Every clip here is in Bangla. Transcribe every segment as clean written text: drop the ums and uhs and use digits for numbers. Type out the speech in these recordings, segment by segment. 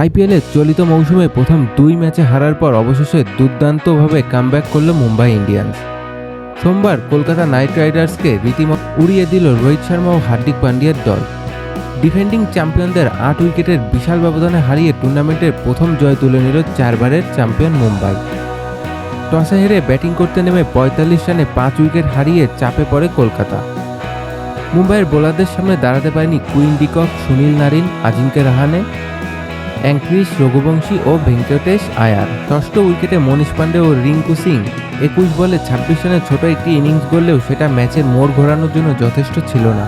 আইপিএলের চলিত মৌসুমে প্রথম 2 ম্যাচে হারার পর অবশেষে দুর্দান্তভাবে কামব্যাক করল মুম্বাই ইন্ডিয়ান্স। সোমবার কলকাতা নাইট রাইডার্সকে রীতিমতো উড়িয়ে দিল রোহিত শর্মা ও হার্দিক পান্ডিয়ার দল। ডিফেন্ডিং চ্যাম্পিয়নদের 8 উইকেটের বিশাল ব্যবধানে হারিয়ে টুর্নামেন্টের প্রথম জয় তুলে নিল 4 বারের চ্যাম্পিয়ন মুম্বাই। টসে হেরে ব্যাটিং করতে নেমে 45 রানে 5 উইকেট হারিয়ে চাপে পড়ে কলকাতা। মুম্বাইয়ের বোলারদের সামনে দাঁড়াতে পারেনি Quinton de Kock, Sunil Narine, Ajinkya Rahane, Angkrish, Raghuvanshi ও ভেঙ্কটেশ আয়ার। ষষ্ঠ উইকেটে মনীষ পান্ডে ও রিঙ্কু সিং 21 বলে 26 রানের ছোট একটি ইনিংস গড়লেও সেটা ম্যাচের মোড় ঘোরানোর জন্য যথেষ্ট ছিল না।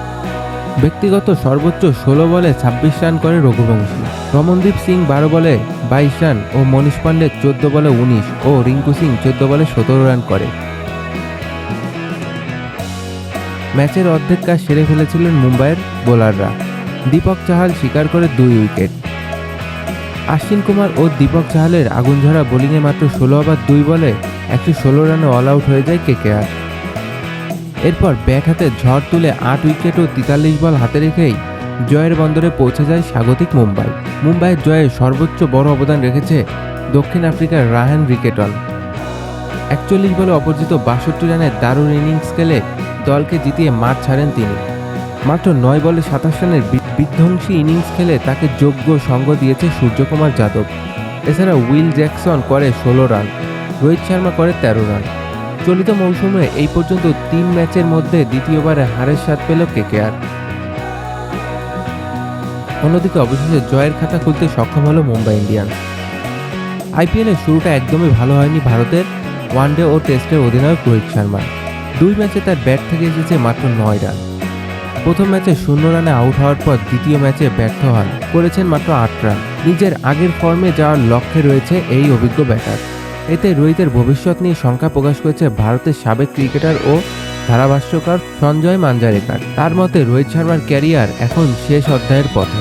ব্যক্তিগত সর্বোচ্চ 16 বলে 26 রান করে রঘুবংশী, রমনদীপ সিং 12 বলে 22 রান ও মনীষ পান্ডে 14 বলে 19 ও রিঙ্কু সিং 14 বলে 17 রান করে। ম্যাচের অর্ধেক কাজ সেরে ফেলেছিলেন মুম্বাইয়ের বোলাররা। দীপক চাহাল শিকার করে 2 উইকেট। আশ্বিন কুমার ও দীপক চাহালের আগুনঝরা বোলিংয়ে মাত্র 16 ওভার 2 বলে 116 রানে অল আউট হয়ে যায় কেকেআর। এরপর ব্যাট হাতে ঝড় তুলে 8 উইকেট ও 43 বল হাতে রেখেই জয়ের বন্দরে পৌঁছে যায় স্বাগতিক মুম্বাই। মুম্বাইয়ের জয়ে সর্বোচ্চ বড় অবদান রেখেছে দক্ষিণ আফ্রিকার রায়ান রিকেটন। 41 বলে অপরাজিত 62 রানের দারুণ ইনিংস খেলে দলকে জিতিয়ে মাঠ ছাড়েন তিনি। মাত্র 9 বলে 27 রানের বিধ্বংসী ইনিংস খেলে তাকে যোগ্য সঙ্গ দিয়েছে সূর্যকুমার যাদব। এছাড়া উইল জ্যাকসন করে 16 রান, রোহিত শর্মা করে 13 রান। চলিত মৌসুমে এই পর্যন্ত 3 ম্যাচের মধ্যে দ্বিতীয়বারে হারের স্বাদ পেল কেকেআর। অন্যদিকে অবশেষে জয়ের খাতা খুলতে সক্ষম হলো মুম্বাই ইন্ডিয়ান্স। আইপিএলের শুরুটা একদমই ভালো হয়নি ভারতের ওয়ানডে ও টেস্টের অধিনায়ক রোহিত শর্মা। 2 ম্যাচে তার ব্যাট থেকে এসেছে মাত্র 9 রান। প্রথম ম্যাচে 0 রানে আউট হওয়ার পর দ্বিতীয় ম্যাচে ব্যর্থ হন, করেছেন মাত্র 8 রান। নিজের আগের ফর্মে যাওয়ার লক্ষ্যে রয়েছে এই অভিজ্ঞ ব্যাটার। এতে রোহিতের ভবিষ্যৎ নিয়ে শঙ্কা প্রকাশ করেছে ভারতের সাবেক ক্রিকেটার ও ধারাভাষ্যকার সঞ্জয় মাঞ্জারেকার। তার মতে রোহিত শর্মার ক্যারিয়ার এখন শেষ অধ্যায়ের পথে।